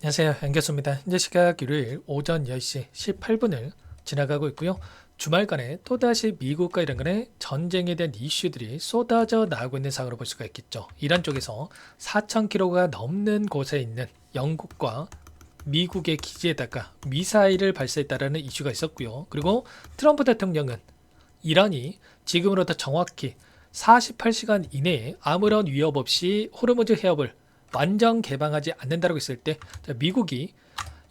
안녕하세요. 연결소입니다. 현재 시각 일요일 오전 10시 18분을 지나가고 있고요. 주말간에 또다시 미국과 이란 간의 전쟁에 대한 이슈들이 쏟아져 나오고 있는 상황으로 볼 수가 있겠죠. 이란 쪽에서 4,000km가 넘는 곳에 있는 영국과 미국의 기지에다가 미사일을 발사했다라는 이슈가 있었고요. 그리고 트럼프 대통령은 이란이 지금으로부터 정확히 48시간 이내에 아무런 위협 없이 호르무즈 해협을 완전 개방하지 않는다고 했을 때 미국이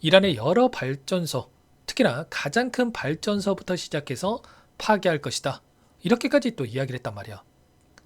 이란의 여러 발전소, 특히나 가장 큰 발전소부터 시작해서 파괴할 것이다. 이렇게까지 또 이야기를 했단 말이야.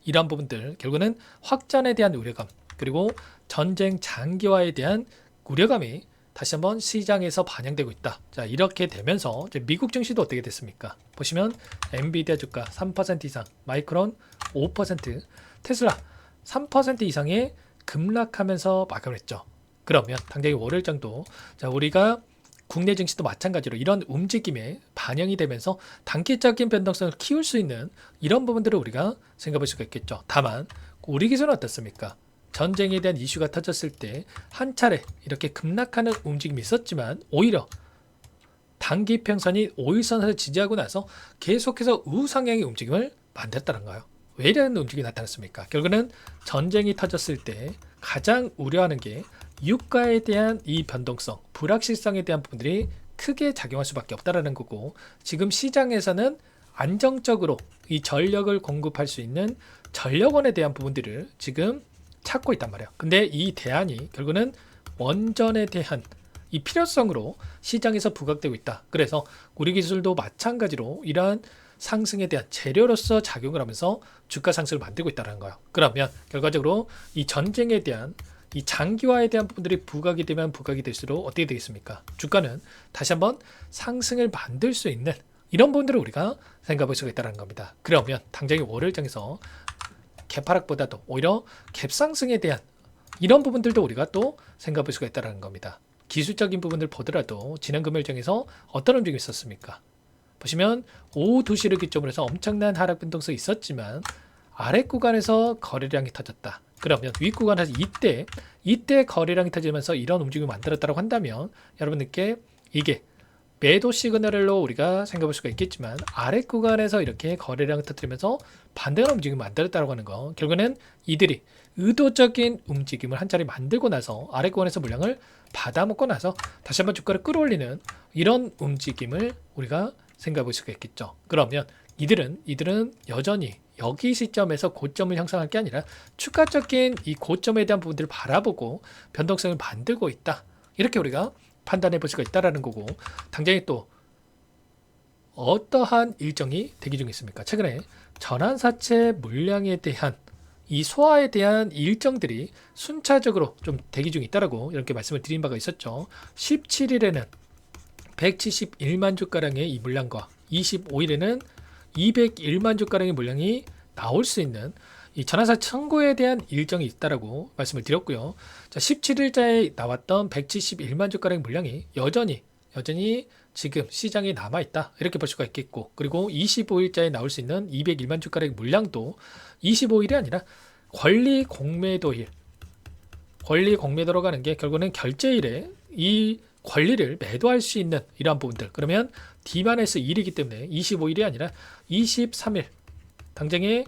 이러한 부분들 결국은 확전에 대한 우려감, 그리고 전쟁 장기화에 대한 우려감이 다시 한번 시장에서 반영되고 있다. 자, 이렇게 되면서 이제 미국 증시도 어떻게 됐습니까? 보시면 엔비디아 주가 3% 이상, 마이크론 5%, 테슬라 3% 이상의 급락하면서 마감을 했죠. 그러면 당장의 월요일 정도, 자, 우리가 국내 증시도 마찬가지로 이런 움직임에 반영이 되면서 단기적인 변동성을 키울 수 있는 이런 부분들을 우리가 생각해 볼 수가 있겠죠. 다만 우리 기준은 어떻습니까? 전쟁에 대한 이슈가 터졌을 때 한 차례 이렇게 급락하는 움직임이 있었지만 오히려 단기 평선이 5일선을 지지하고 나서 계속해서 우상향의 움직임을 만들었다는 거예요. 왜 이런 움직임이 나타났습니까? 결국은 전쟁이 터졌을 때 가장 우려하는 게 유가에 대한 이 변동성, 불확실성에 대한 부분들이 크게 작용할 수밖에 없다라는 거고, 지금 시장에서는 안정적으로 이 전력을 공급할 수 있는 전력원에 대한 부분들을 지금 찾고 있단 말이에요. 근데 이 대안이 결국은 원전에 대한 이 필요성으로 시장에서 부각되고 있다. 그래서 우리 기술도 마찬가지로 이러한 상승에 대한 재료로서 작용을 하면서 주가 상승을 만들고 있다는 거예요. 그러면 결과적으로 이 전쟁에 대한 이 장기화에 대한 부분들이 부각이 되면 부각이 될수록 어떻게 되겠습니까? 주가는 다시 한번 상승을 만들 수 있는 이런 부분들을 우리가 생각해 볼 수가 있다는 겁니다. 그러면 당장의 월요일장에서 갭하락보다도 오히려 갭상승에 대한 이런 부분들도 우리가 또 생각해 볼 수가 있다는 겁니다. 기술적인 부분을 보더라도 지난 금요일장에서 어떤 움직임이 있었습니까? 보시면 오후 2시를 기점으로 해서 엄청난 하락 변동성이 있었지만 아래 구간에서 거래량이 터졌다. 그러면 윗 구간에서 이때 거래량이 터지면서 이런 움직임을 만들었다고 한다면 여러분들께 이게 매도 시그널로 우리가 생각해 볼 수가 있겠지만 아래 구간에서 이렇게 거래량을 터뜨리면서 반대로 움직임을 만들었다고 하는 거, 결국에는 이들이 의도적인 움직임을 한 차례 만들고 나서 아래 구간에서 물량을 받아먹고 나서 다시 한번 주가를 끌어올리는 이런 움직임을 우리가 생각해 볼 수가 있겠죠. 그러면 이들은 여전히 여기 시점에서 고점을 형성할 게 아니라 추가적인 이 고점에 대한 부분들을 바라보고 변동성을 만들고 있다. 이렇게 우리가 판단해 볼 수가 있다라는 거고, 당장에 또 어떠한 일정이 대기 중에 있습니까? 최근에 전환사채 물량에 대한 이 소화에 대한 일정들이 순차적으로 좀 대기 중에 있다라고 이렇게 말씀을 드린 바가 있었죠. 17일에는 171만 주가량의 이 물량과 25일에는 201만 주가량의 물량이 나올 수 있는 이 전환사 청구에 대한 일정이 있다라고 말씀을 드렸고요. 자, 17일자에 나왔던 171만 주가량 물량이 여전히 지금 시장에 남아 있다. 이렇게 볼 수가 있겠고, 그리고 25일자에 나올 수 있는 201만 주가량 물량도 25일이 아니라 권리 공매도일, 권리 공매도로 가는 게 결국은 결제일에 이 권리를 매도할 수 있는 이러한 부분들. 그러면 D-1이기 때문에 25일이 아니라 23일 당장의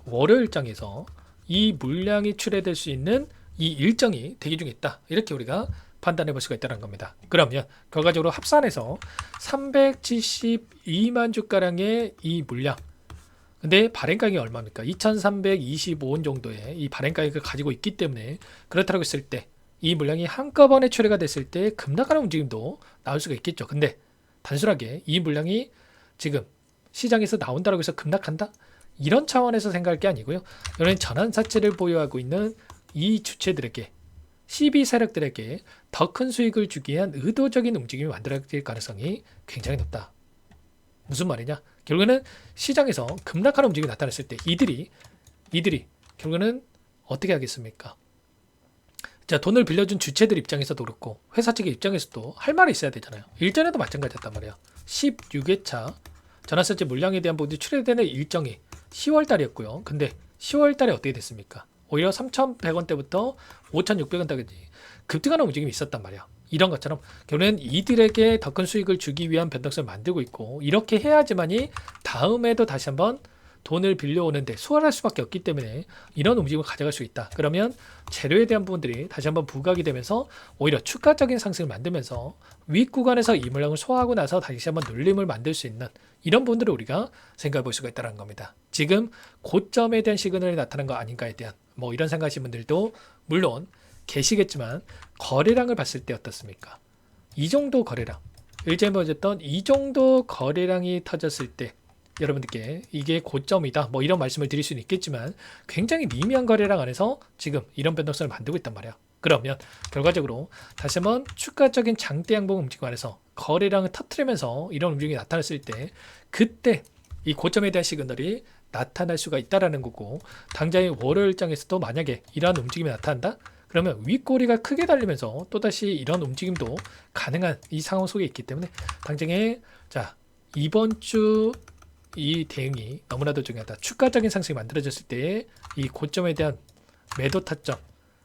월요일장에서 이 물량이 출해될 수 있는 이 일정이 대기 중에 있다. 이렇게 우리가 판단해 볼 수가 있다는 겁니다. 그러면 결과적으로 합산해서 372만 주가량의 이 물량, 근데 발행가격이 얼마입니까? 2325원 정도의 이 발행가격을 가지고 있기 때문에 그렇다고 했을 때 이 물량이 한꺼번에 출해가 됐을 때 급락하는 움직임도 나올 수가 있겠죠. 근데 단순하게 이 물량이 지금 시장에서 나온다고 해서 급락한다? 이런 차원에서 생각할 게 아니고요. 이런 전환사채를 보유하고 있는 이 주체들에게, CB 세력들에게 더 큰 수익을 주기 위한 의도적인 움직임이 만들어질 가능성이 굉장히 높다. 무슨 말이냐? 결국에는 시장에서 급락하는 움직임이 나타났을 때 이들이 결국에는 어떻게 하겠습니까? 자, 돈을 빌려준 주체들 입장에서도 그렇고 회사 측의 입장에서도 할 말이 있어야 되잖아요. 일전에도 마찬가지였단 말이야. 16회차 전환사채 물량에 대한 부분이 출해되는 일정이 10월 달이었고요. 근데 10월 달에 어떻게 됐습니까? 오히려 3,100원대부터 5,600원대까지 급등하는 움직임이 있었단 말이야. 이런 것처럼 결국엔 이들에게 더 큰 수익을 주기 위한 변동성을 만들고 있고, 이렇게 해야지만이 다음에도 다시 한번 돈을 빌려오는데 수월할 수밖에 없기 때문에 이런 움직임을 가져갈 수 있다. 그러면 재료에 대한 부분들이 다시 한번 부각이 되면서 오히려 추가적인 상승을 만들면서 윗 구간에서 이 물량을 소화하고 나서 다시 한번 눌림을 만들 수 있는 이런 부분들을 우리가 생각해 볼 수가 있다는 겁니다. 지금 고점에 대한 시그널이 나타난 거 아닌가에 대한 뭐 이런 생각하시는 분들도 물론 계시겠지만, 거래량을 봤을 때 어떻습니까? 이 정도 거래량, 일제히 보여줬던 이 정도 거래량이 터졌을 때 여러분들께 이게 고점이다 뭐 이런 말씀을 드릴 수는 있겠지만, 굉장히 미미한 거래량 안에서 지금 이런 변동성을 만들고 있단 말이야. 그러면 결과적으로 다시 한번 추가적인 장대 양봉 움직임 안에서 거래량을 터트리면서 이런 움직임이 나타났을 때, 그때 이 고점에 대한 시그널이 나타날 수가 있다라는 거고, 당장의 월요일 장에서도 만약에 이러한 움직임이 나타난다? 그러면 윗꼬리가 크게 달리면서 또다시 이런 움직임도 가능한 이 상황 속에 있기 때문에, 당장에 자 이번 주 이 대응이 너무나도 중요하다. 추가적인 상승이 만들어졌을 때 이 고점에 대한 매도 타점,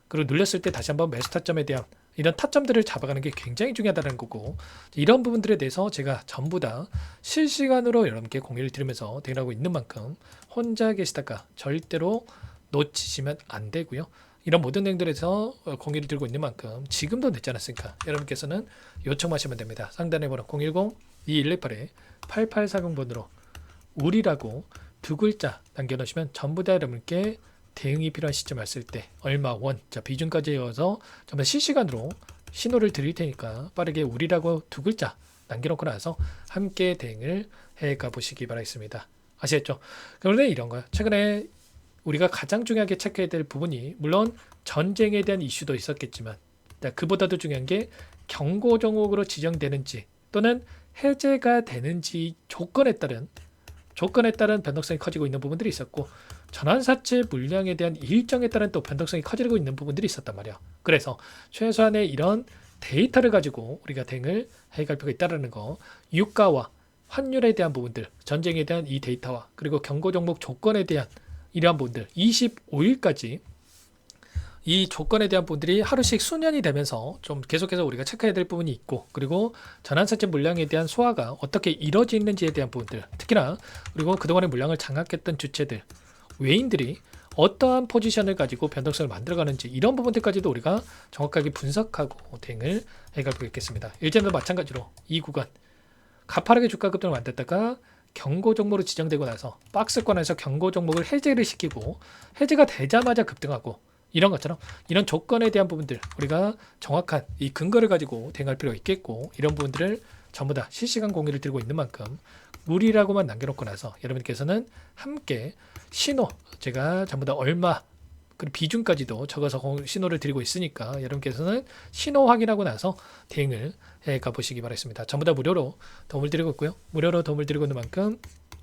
그리고 눌렸을 때 다시 한번 매수 타점에 대한 이런 타점들을 잡아가는 게 굉장히 중요하다는 거고, 이런 부분들에 대해서 제가 전부 다 실시간으로 여러분께 공유를 드리면서 대응하고 있는 만큼 혼자 계시다가 절대로 놓치시면 안 되고요. 이런 모든 내용들에서 공유를 드리고 있는 만큼 지금도 늦지 않았으니까 여러분께서는 요청하시면 됩니다. 상단에 번호 010-2128-8840번으로 우리라고 두 글자 남겨놓으시면 전부 다 여러분께 대응이 필요한 시점 왔을 때 얼마 원, 자 비중까지 이어서 전부 실시간으로 신호를 드릴 테니까 빠르게 우리라고 두 글자 남겨놓고 나서 함께 대응을 해가 보시기 바라겠습니다. 아시겠죠? 그런데 이런 거요. 최근에 우리가 가장 중요하게 체크해야 될 부분이, 물론 전쟁에 대한 이슈도 있었겠지만 그보다도 중요한 게 경고 종목으로 지정되는지 또는 해제가 되는지 조건에 따른 변동성이 커지고 있는 부분들이 있었고, 전환사채 물량에 대한 일정에 따른 또 변동성이 커지고 있는 부분들이 있었단 말이야. 그래서 최소한의 이런 데이터를 가지고 우리가 대응을 해갈 필요가 있다는 거, 유가와 환율에 대한 부분들, 전쟁에 대한 이 데이터와 그리고 경고 종목 조건에 대한 이러한 부분들 25일까지 이 조건에 대한 부분들이 하루씩 수년이 되면서 좀 계속해서 우리가 체크해야 될 부분이 있고, 그리고 전환사채 물량에 대한 소화가 어떻게 이루어지는지에 대한 부분들, 특히나 그리고 그동안의 물량을 장악했던 주체들, 외인들이 어떠한 포지션을 가지고 변동성을 만들어가는지, 이런 부분들까지도 우리가 정확하게 분석하고 대응을 해갈 수 있겠습니다. 일전도 마찬가지로 이 구간 가파르게 주가 급등을 만들다가 경고 종목으로 지정되고 나서 박스권에서 경고 종목을 해제를 시키고, 해제가 되자마자 급등하고, 이런 것처럼 이런 조건에 대한 부분들 우리가 정확한 이 근거를 가지고 대응할 필요가 있겠고, 이런 부분들을 전부 다 실시간 공유를 드리고 있는 만큼 무리라고만 남겨놓고 나서 여러분께서는 함께 신호, 제가 전부 다 얼마 그리고 비중까지도 적어서 신호를 드리고 있으니까 여러분께서는 신호 확인하고 나서 대응을 해가 보시기 바라겠습니다. 전부 다 무료로 도움을 드리고 있고요. 무료로 도움을 드리고 있는 만큼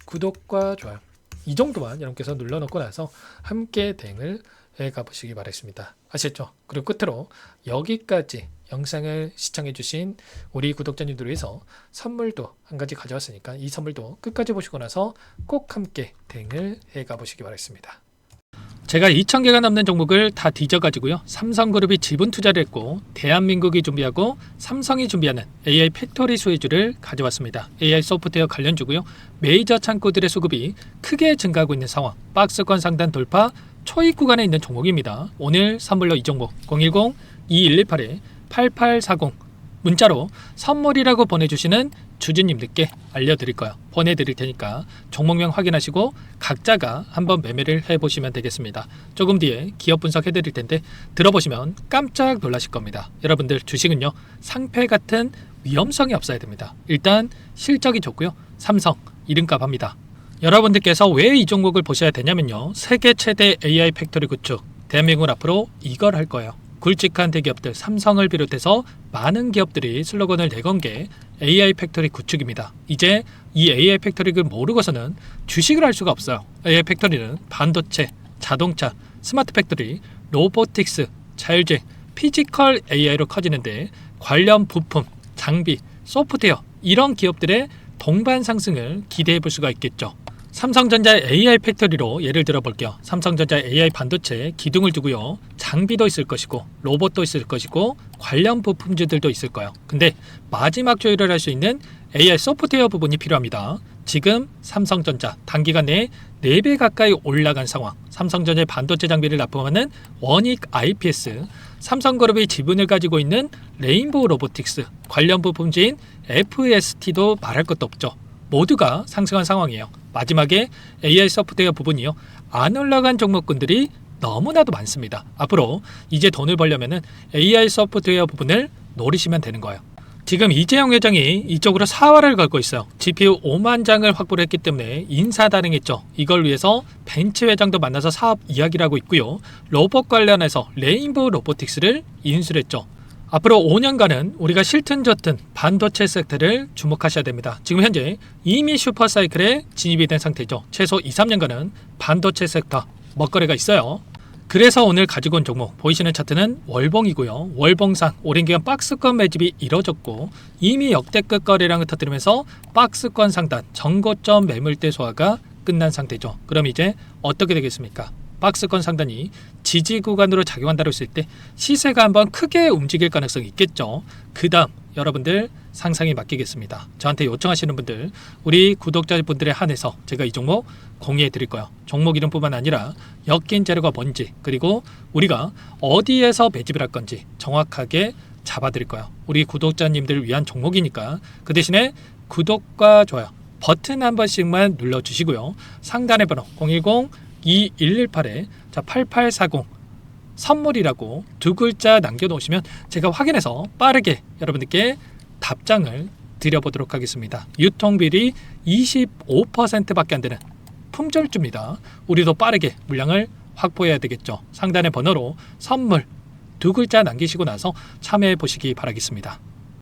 구독과 좋아요 이 정도만 여러분께서 눌러놓고 나서 함께 대응을 해가 보시기 바라겠습니다. 아셨죠? 그리고 끝으로 여기까지 영상을 시청해주신 우리 구독자님들을 위해서 선물도 한 가지 가져왔으니까 이 선물도 끝까지 보시고 나서 꼭 함께 대응을 해가 보시기 바라겠습니다. 제가 2,000개가 넘는 종목을 다 뒤져가지고요, 삼성그룹이 지분 투자를 했고 대한민국이 준비하고 삼성이 준비하는 AI 팩토리 소유주를 가져왔습니다. AI 소프트웨어 관련주고요. 메이저 창구들의 수급이 크게 증가하고 있는 상황, 박스권 상단 돌파 초입 구간에 있는 종목입니다. 오늘 선물로 이 종목 010-2128-8840 문자로 선물이라고 보내주시는 주주님들께 알려드릴 거예요. 보내드릴 테니까 종목명 확인하시고 각자가 한번 매매를 해보시면 되겠습니다. 조금 뒤에 기업 분석해드릴 텐데 들어보시면 깜짝 놀라실 겁니다. 여러분들 주식은요, 상패 같은 위험성이 없어야 됩니다. 일단 실적이 좋고요, 삼성 이름값 합니다. 여러분들께서 왜 이 종목을 보셔야 되냐면요, 세계 최대 AI 팩토리 구축, 대한민국은 앞으로 이걸 할 거예요. 굵직한 대기업들 삼성을 비롯해서 많은 기업들이 슬로건을 내건 게 AI 팩토리 구축입니다. 이제 이 AI 팩토리를 모르고서는 주식을 할 수가 없어요. AI 팩토리는 반도체, 자동차, 스마트 팩토리, 로보틱스, 자율주행, 피지컬 AI로 커지는데 관련 부품, 장비, 소프트웨어 이런 기업들의 동반 상승을 기대해 볼 수가 있겠죠. 삼성전자 AI 팩토리로 예를 들어 볼게요. 삼성전자 AI 반도체 기둥을 두고요. 장비도 있을 것이고 로봇도 있을 것이고 관련 부품들도 있을 거예요. 근데 마지막 조율을 할 수 있는 AI 소프트웨어 부분이 필요합니다. 지금 삼성전자 단기간 내에 4배 가까이 올라간 상황. 삼성전자의 반도체 장비를 납품하는 원익 IPS, 삼성그룹이 지분을 가지고 있는 레인보우 로보틱스, 관련 부품지인 FST도 말할 것도 없죠. 모두가 상승한 상황이에요. 마지막에 AI 소프트웨어 부분이요. 안 올라간 종목군들이 너무나도 많습니다. 앞으로 이제 돈을 벌려면 AI 소프트웨어 부분을 노리시면 되는 거예요. 지금 이재용 회장이 이쪽으로 사활을 걸고 있어요. GPU 5만 장을 확보를 했기 때문에 인사단행했죠. 이걸 위해서 벤츠 회장도 만나서 사업 이야기를 하고 있고요. 로봇 관련해서 레인보우 로보틱스를 인수를 했죠. 앞으로 5년간은 우리가 싫든 좋든 반도체 섹터를 주목하셔야 됩니다. 지금 현재 이미 슈퍼사이클에 진입이 된 상태죠. 최소 2, 3년간은 반도체 섹터 먹거리가 있어요. 그래서 오늘 가지고 온 종목 보이시는 차트는 월봉이고요. 월봉상 오랜 기간 박스권 매집이 이뤄졌고 이미 역대급 거래량을 터뜨리면서 박스권 상단 정고점 매물대 소화가 끝난 상태죠. 그럼 이제 어떻게 되겠습니까? 박스권 상단이 지지 구간으로 작용한다고 했을 때 시세가 한번 크게 움직일 가능성이 있겠죠. 그 다음 여러분들 상상에 맡기겠습니다. 저한테 요청하시는 분들, 우리 구독자분들에 한해서 제가 이 종목 공유해 드릴 거예요. 종목 이름뿐만 아니라 엮인 재료가 뭔지, 그리고 우리가 어디에서 매집을 할 건지 정확하게 잡아 드릴 거예요. 우리 구독자님들을 위한 종목이니까 그 대신에 구독과 좋아요 버튼 한 번씩만 눌러주시고요. 상단의 번호 010-2118에 8840 선물이라고 2글자 남겨놓으시면 제가 확인해서 빠르게 여러분들께 답장을 드려보도록 하겠습니다. 유통비리 25%밖에 안 되는 품절주입니다. 우리도 빠르게 물량을 확보해야 되겠죠. 상단의 번호로 선물 2글자 남기시고 나서 참여해 보시기 바라겠습니다.